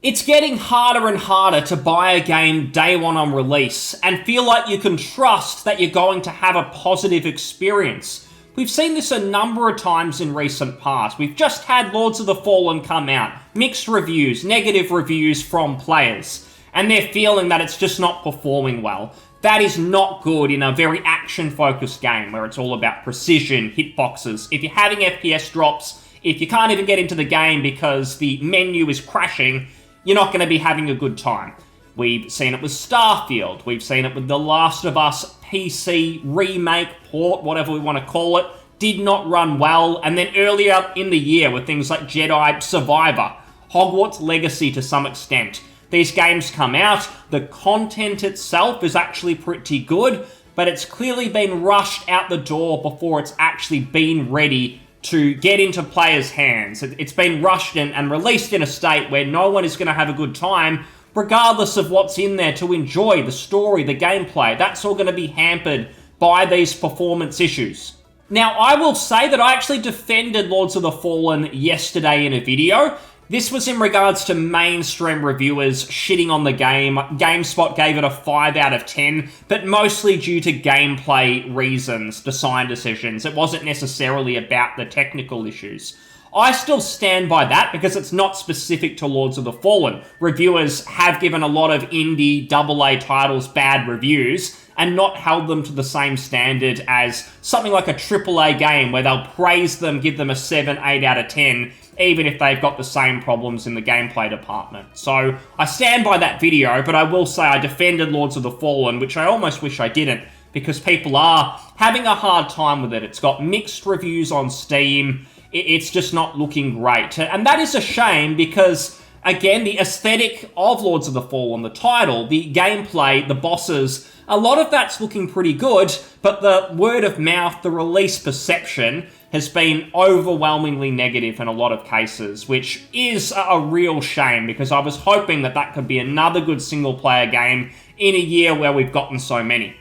It's getting harder and harder to buy a game day one on release and feel like you can trust that you're going to have a positive experience. We've seen this a number of times in recent past. We've just had Lords of the Fallen come out, mixed reviews, negative reviews from players, and they're feeling that it's just not performing well. That is not good in a very action-focused game where it's all about precision, hitboxes. If you're having FPS drops, if you can't even get into the game because the menu is crashing, you're not going to be having a good time. We've seen it with Starfield. We've seen it with The Last of Us PC remake, port, whatever we want to call it. Did not run well. And then earlier in the year with things like Jedi Survivor, Hogwarts Legacy to some extent. These games come out, the content itself is actually pretty good, but it's clearly been rushed out the door before it's actually been ready to get into players' hands. It's been rushed and released in a state where no one is going to have a good time, regardless of what's in there to enjoy the story, the gameplay. That's all going to be hampered by these performance issues. Now, I will say that I actually defended Lords of the Fallen yesterday in a video. This was in regards to mainstream reviewers shitting on the game. GameSpot gave it a 5 out of 10, but mostly due to gameplay reasons, design decisions. It wasn't necessarily about the technical issues. I still stand by that because it's not specific to Lords of the Fallen. Reviewers have given a lot of indie AA titles bad reviews and not held them to the same standard as something like a AAA game where they'll praise them, give them a 7, 8 out of 10, even if they've got the same problems in the gameplay department. So I stand by that video, but I will say I defended Lords of the Fallen, which I almost wish I didn't, because people are having a hard time with it. It's got mixed reviews on Steam. It's just not looking great. And that is a shame because, again, the aesthetic of Lords of the Fallen, the title, the gameplay, the bosses, a lot of that's looking pretty good, but the word of mouth, the release perception has been overwhelmingly negative in a lot of cases, which is a real shame because I was hoping that that could be another good single-player game in a year where we've gotten so many.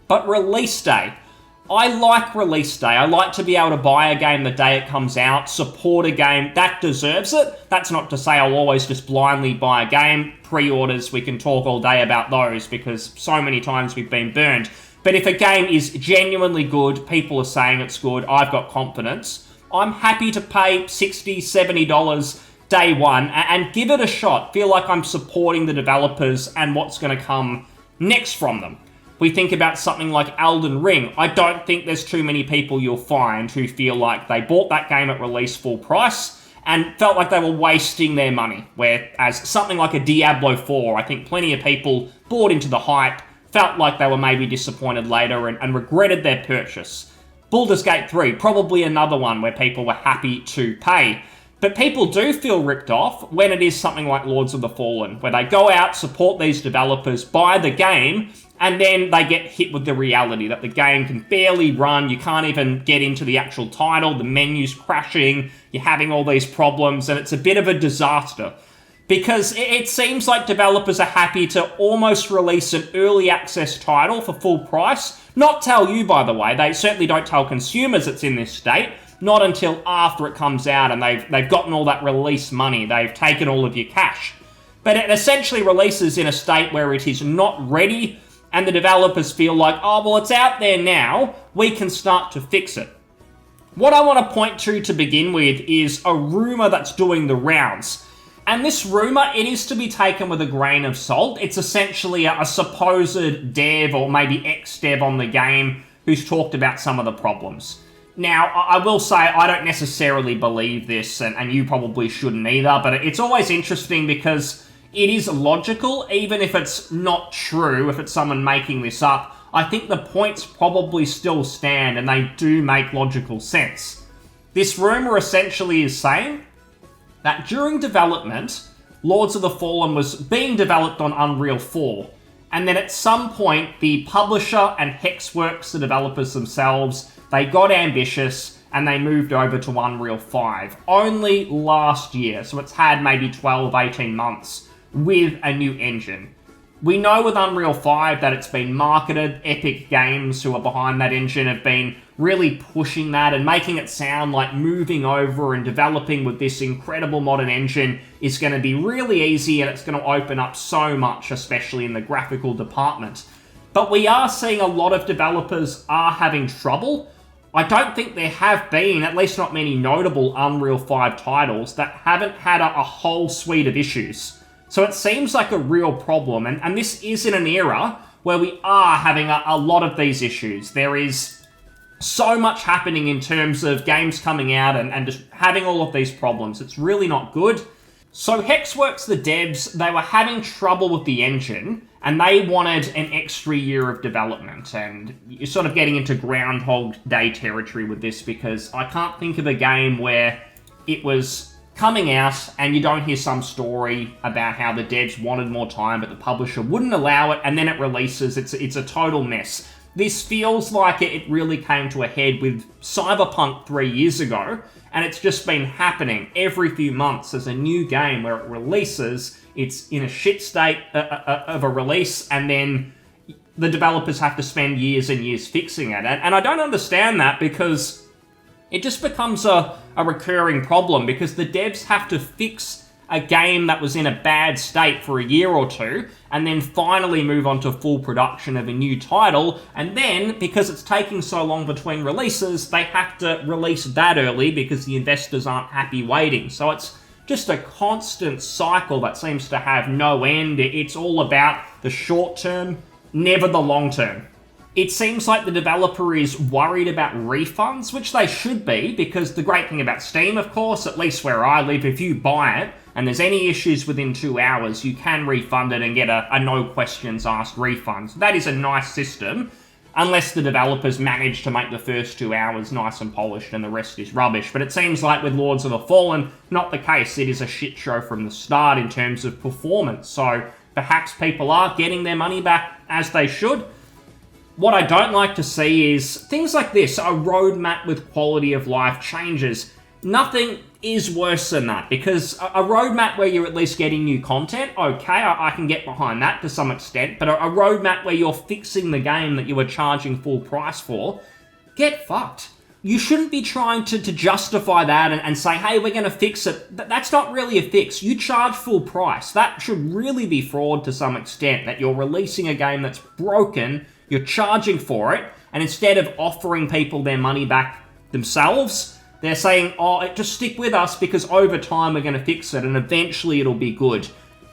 But release day. I like release day. I like to be able to buy a game the day it comes out, support a game that deserves it. That's not to say I'll always just blindly buy a game. Pre-orders, we can talk all day about those because so many times we've been burned. But if a game is genuinely good, people are saying it's good, I've got confidence, I'm happy to pay $60, $70 day one and give it a shot. Feel like I'm supporting the developers and what's going to come next from them. We think about something like Elden Ring. I don't think there's too many people you'll find who feel like they bought that game at release full price and felt like they were wasting their money. Whereas something like a Diablo 4, I think plenty of people bought into the hype, felt like they were maybe disappointed later and regretted their purchase. Baldur's Gate 3, probably another one where people were happy to pay. But people do feel ripped off when it is something like Lords of the Fallen, where they go out, support these developers, buy the game, and then they get hit with the reality that the game can barely run, you can't even get into the actual title, the menu's crashing, you're having all these problems, and it's a bit of a disaster. Because it seems like developers are happy to almost release an early access title for full price. Not tell you, by the way, they certainly don't tell consumers it's in this state, not until after it comes out and they've gotten all that release money, they've taken all of your cash. But it essentially releases in a state where it is not ready, and the developers feel like, oh, well, it's out there now, we can start to fix it. What I want to point to begin with is a rumour that's doing the rounds. And this rumour, it is to be taken with a grain of salt. It's essentially a supposed dev or maybe ex-dev on the game who's talked about some of the problems. Now, I will say I don't necessarily believe this, and you probably shouldn't either, but it's always interesting because it is logical, even if it's not true, if it's someone making this up. I think the points probably still stand, and they do make logical sense. This rumour essentially is saying that during development, Lords of the Fallen was being developed on Unreal 4, and then at some point, the publisher and Hexworks, the developers themselves, they got ambitious and they moved over to Unreal 5, only last year, so it's had maybe 12, 18 months with a new engine. We know with Unreal 5 that it's been marketed. Epic Games, who are behind that engine, have been really pushing that and making it sound like moving over and developing with this incredible modern engine is going to be really easy, and it's going to open up so much, especially in the graphical department. But we are seeing a lot of developers are having trouble. I don't think there have been, at least not many notable Unreal 5 titles that haven't had a whole suite of issues. So it seems like a real problem, and this is in an era where we are having a lot of these issues. There is so much happening in terms of games coming out and just having all of these problems. It's really not good. So Hexworks, the devs, they were having trouble with the engine, and they wanted an extra year of development, and you're sort of getting into Groundhog Day territory with this, because I can't think of a game where it was coming out and you don't hear some story about how the devs wanted more time but the publisher wouldn't allow it, and then it releases. It's a total mess. This feels like it really came to a head with Cyberpunk 3 years ago, and it's just been happening every few months. There's a new game where it releases, it's in a shit state of a release, and then the developers have to spend years and years fixing it. And I don't understand that, because it just becomes a recurring problem, because the devs have to fix a game that was in a bad state for a year or two, and then finally move on to full production of a new title, and then, because it's taking so long between releases, they have to release that early because the investors aren't happy waiting. So it's just a constant cycle that seems to have no end. It's all about the short term, never the long term. It seems like the developer is worried about refunds, which they should be, because the great thing about Steam, of course, at least where I live, if you buy it and there's any issues within 2 hours, you can refund it and get a no questions asked refund. So that is a nice system, unless the developers manage to make the first 2 hours nice and polished and the rest is rubbish. But it seems like with Lords of the Fallen, not the case. It is a shit show from the start in terms of performance. So perhaps people are getting their money back as they should. What I don't like to see is things like this, a roadmap with quality of life changes. Nothing is worse than that, because a roadmap where you're at least getting new content, okay, I can get behind that to some extent, but a roadmap where you're fixing the game that you were charging full price for, get fucked. You shouldn't be trying to justify that and say, hey, we're going to fix it. That's not really a fix. You charge full price. That should really be fraud to some extent, that you're releasing a game that's broken, you're charging for it, and instead of offering people their money back themselves, they're saying, oh, just stick with us because over time we're going to fix it and eventually it'll be good.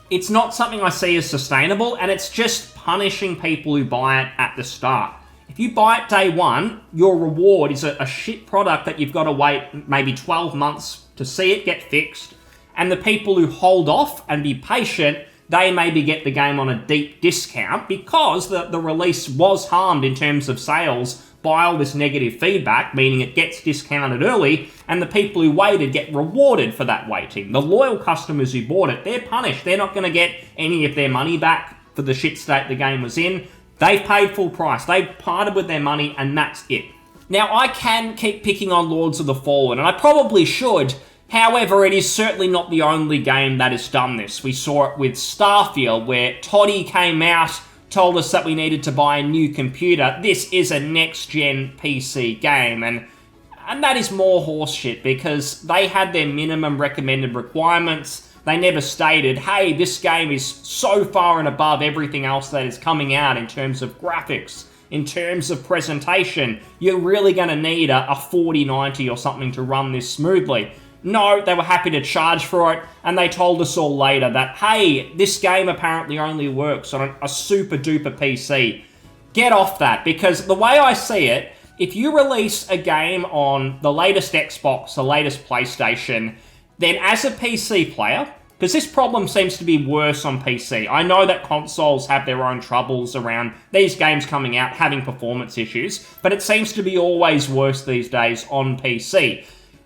It's not something I see as sustainable, and it's just punishing people who buy it at the start. If you buy it day one, your reward is a shit product that you've got to wait maybe 12 months to see it get fixed, and the people who hold off and be patient, they maybe get the game on a deep discount because the release was harmed in terms of sales by all this negative feedback, meaning it gets discounted early, and the people who waited get rewarded for that waiting. The loyal customers who bought it, they're punished. They're not going to get any of their money back for the shit state the game was in. They've paid full price. They've parted with their money, and that's it. Now, I can keep picking on Lords of the Fallen, and I probably should. However, it is certainly not the only game that has done this. We saw it with Starfield, where Toddy came out, told us that we needed to buy a new computer. This is a next-gen PC game, and that is more horseshit, because they had their minimum recommended requirements. They never stated, hey, this game is so far and above everything else that is coming out in terms of graphics, in terms of presentation. You're really going to need a 4090 or something to run this smoothly. No, they were happy to charge for it, and they told us all later that, hey, this game apparently only works on a super duper PC. Get off that, because the way I see it, if you release a game on the latest Xbox, the latest PlayStation, then as a PC player, because this problem seems to be worse on PC. I know that consoles have their own troubles around these games coming out having performance issues, but it seems to be always worse these days on PC.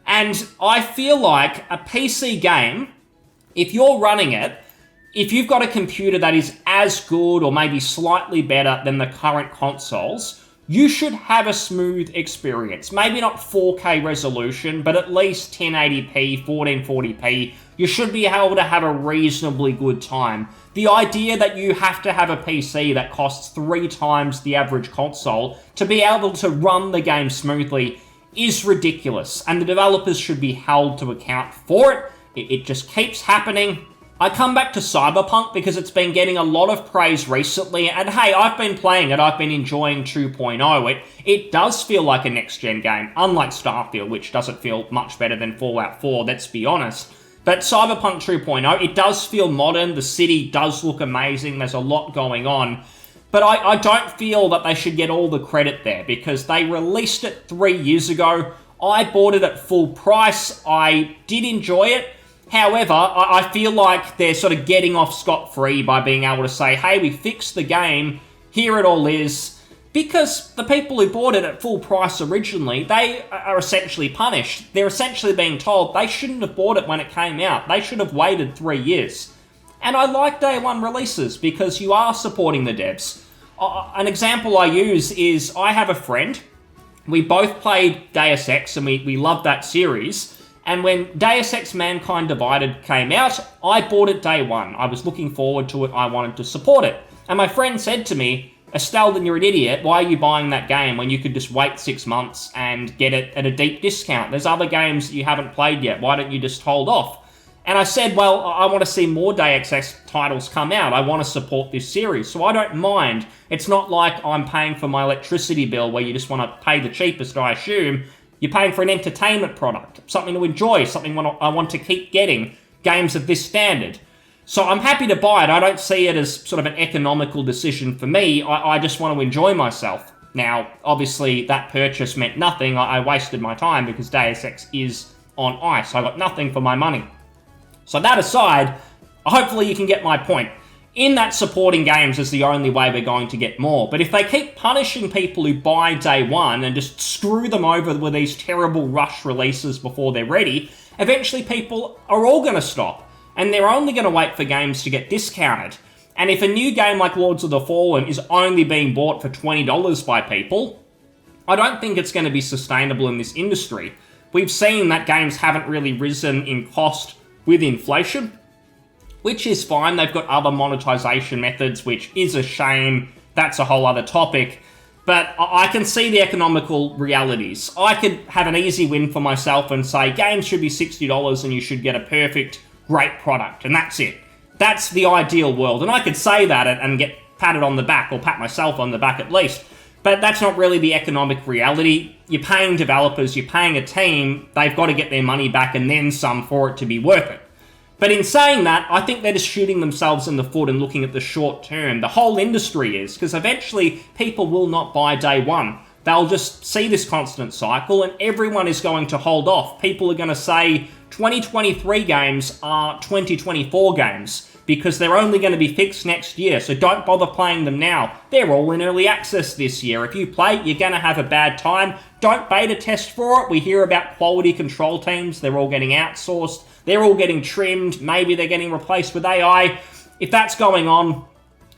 And I feel like a PC game, if you're running it, if you've got a computer that is as good or maybe slightly better than the current consoles, you should have a smooth experience. Maybe not 4K resolution, but at least 1080p, 1440p. You should be able to have a reasonably good time. The idea that you have to have a PC that costs 3 times the average console to be able to run the game smoothly is ridiculous, and the developers should be held to account for it. It just keeps happening. I come back to Cyberpunk because it's been getting a lot of praise recently, and hey, I've been playing it, I've been enjoying 2.0. It does feel like a next-gen game, unlike Starfield, which doesn't feel much better than Fallout 4, let's be honest. But Cyberpunk 2.0, it does feel modern, the city does look amazing, there's a lot going on. But I don't feel that they should get all the credit there, because they released it 3 years ago. I bought it at full price, I did enjoy it. However, I feel like they're sort of getting off scot-free by being able to say, hey, we fixed the game, here it all is. Because the people who bought it at full price originally, they are essentially punished. They're essentially being told they shouldn't have bought it when it came out. They should have waited 3 years. And I like day one releases because you are supporting the devs. An example I use is I have a friend. We both played Deus Ex and we loved that series. And when Deus Ex Mankind Divided came out, I bought it day one. I was looking forward to it. I wanted to support it. And my friend said to me, Estelden, you're an idiot. Why are you buying that game when you could just wait 6 months and get it at a deep discount? There's other games that you haven't played yet. Why don't you just hold off? And I said, well, I want to see more Deus Ex titles come out. I want to support this series, so I don't mind. It's not like I'm paying for my electricity bill where you just want to pay the cheapest, I assume. You're paying for an entertainment product, something to enjoy, something I want to keep getting, games of this standard. So I'm happy to buy it. I don't see it as sort of an economical decision for me. I just want to enjoy myself. Now, obviously, that purchase meant nothing. I wasted my time because Deus Ex is on ice. I got nothing for my money. So that aside, hopefully you can get my point. In that supporting games is the only way we're going to get more. But if they keep punishing people who buy day one and just screw them over with these terrible rush releases before they're ready, eventually people are all going to stop. And they're only going to wait for games to get discounted. And if a new game like Lords of the Fallen is only being bought for $20 by people, I don't think it's going to be sustainable in this industry. We've seen that games haven't really risen in cost with inflation, which is fine. They've got other monetization methods, which is a shame. That's a whole other topic. But I can see the economical realities. I could have an easy win for myself and say, games should be $60 and you should get a perfect, great product, and that's it. That's the ideal world. And I could say that and get patted on the back, or pat myself on the back at least. But that's not really the economic reality. You're paying developers, you're paying a team, they've got to get their money back and then some for it to be worth it. But in saying that, I think they're just shooting themselves in the foot and looking at the short term. The whole industry is, because eventually people will not buy day one. They'll just see this constant cycle and everyone is going to hold off. People are going to say 2023 games are 2024 games because they're only going to be fixed next year, so don't bother playing them now. They're all in early access this year. If you play, you're going to have a bad time. Don't beta test for it. We hear about quality control teams. They're all getting outsourced. They're all getting trimmed. Maybe they're getting replaced with AI. If that's going on,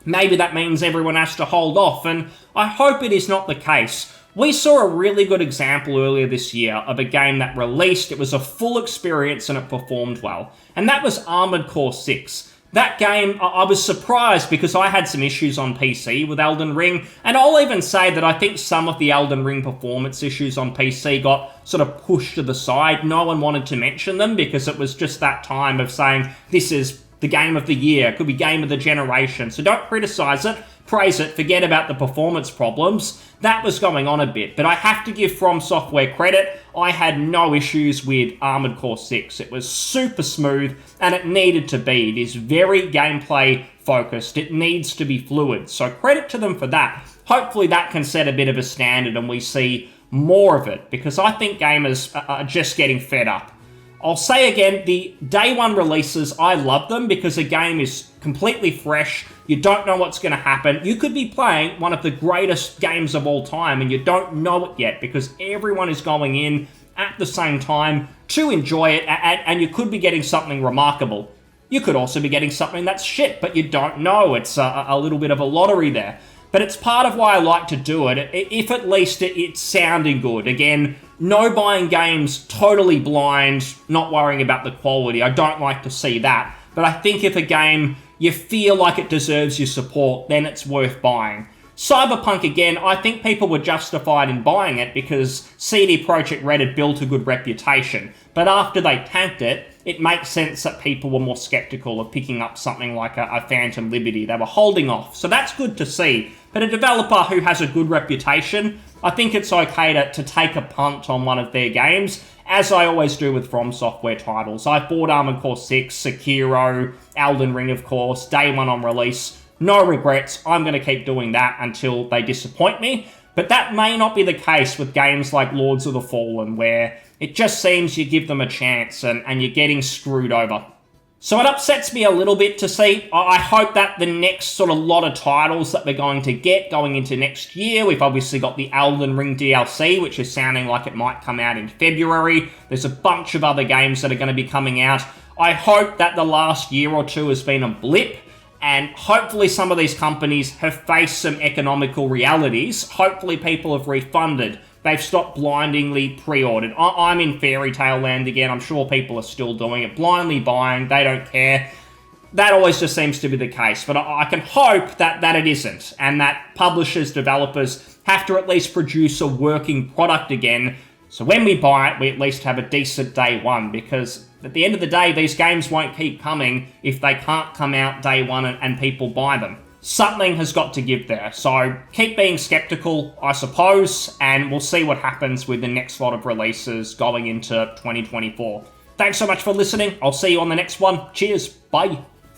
maybe that means everyone has to hold off, and I hope it is not the case. We saw a really good example earlier this year of a game that released, it was a full experience and it performed well, and that was Armored Core 6. That game, I was surprised because I had some issues on PC with Elden Ring, and I'll even say that I think some of the Elden Ring performance issues on PC got sort of pushed to the side. No one wanted to mention them because it was just that time of saying, this is the game of the year, it could be game of the generation, so don't criticize it, praise it, forget about the performance problems. That was going on a bit, but I have to give From Software credit. I had no issues with Armored Core 6. It was super smooth, and it needed to be. It is very gameplay focused. It needs to be fluid, so credit to them for that. Hopefully that can set a bit of a standard and we see more of it, because I think gamers are just getting fed up. I'll say again, the day one releases, I love them because a game is completely fresh. You don't know what's going to happen. You could be playing one of the greatest games of all time and you don't know it yet because everyone is going in at the same time to enjoy it, and you could be getting something remarkable. You could also be getting something that's shit, but you don't know. It's a little bit of a lottery there. but it's part of why I like to do it, if at least it's sounding good. Again, no buying games totally blind, not worrying about the quality. I don't like to see that. But I think if a game, you feel like it deserves your support, then it's worth buying. Cyberpunk, again, I think people were justified in buying it because CD Projekt Red had built a good reputation. But after they tanked it, it makes sense that people were more skeptical of picking up something like a Phantom Liberty. They were holding off. So that's good to see. But a developer who has a good reputation, I think it's okay to take a punt on one of their games, as I always do with From Software titles. I bought Armored Core 6, Sekiro, Elden Ring, of course, day one on release. No regrets. I'm going to keep doing that until they disappoint me. But that may not be the case with games like Lords of the Fallen, where it just seems you give them a chance and you're getting screwed over. So it upsets me a little bit to see. I hope that the next sort of lot of titles that we're going to get going into next year, we've obviously got the Elden Ring DLC, which is sounding like it might come out in February. There's a bunch of other games that are going to be coming out. I hope that the last year or two has been a blip, and hopefully some of these companies have faced some economical realities. Hopefully people have refunded. They've stopped blindingly pre-ordered. I'm in fairy tale land again. I'm sure people are still doing it. Blindly buying. They don't care. That always just seems to be the case. But I can hope that it isn't. And that publishers, developers have to at least produce a working product again. So when we buy it, we at least have a decent day one. Because at the end of the day, these games won't keep coming if they can't come out day one and people buy them. Something has got to give there. So keep being skeptical, I suppose, and we'll see what happens with the next lot of releases going into 2024. Thanks so much for listening. I'll see you on the next one. Cheers. Bye.